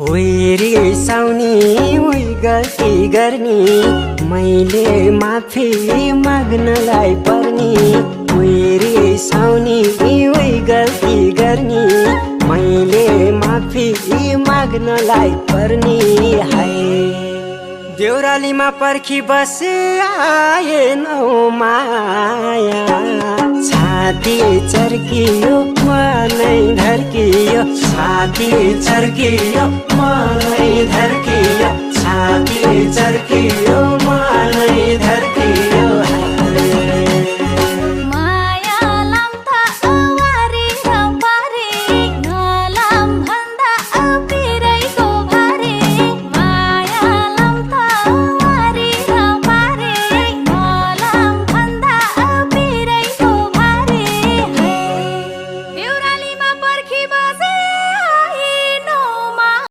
ओइ साउनी ओइ गल्ती गर्ने मैले माफी माग्नलाई पर्ने ओइ साउनी ओइ गल्ती गर्ने मैले माफी माग्नलाई पर्ने हाय देउरालीमा पर्खी बसे आएनौ माया छाती चर्कियो मनै धर्कियो छाती चर्कियो मनै धर्कियो छाती चर्कियो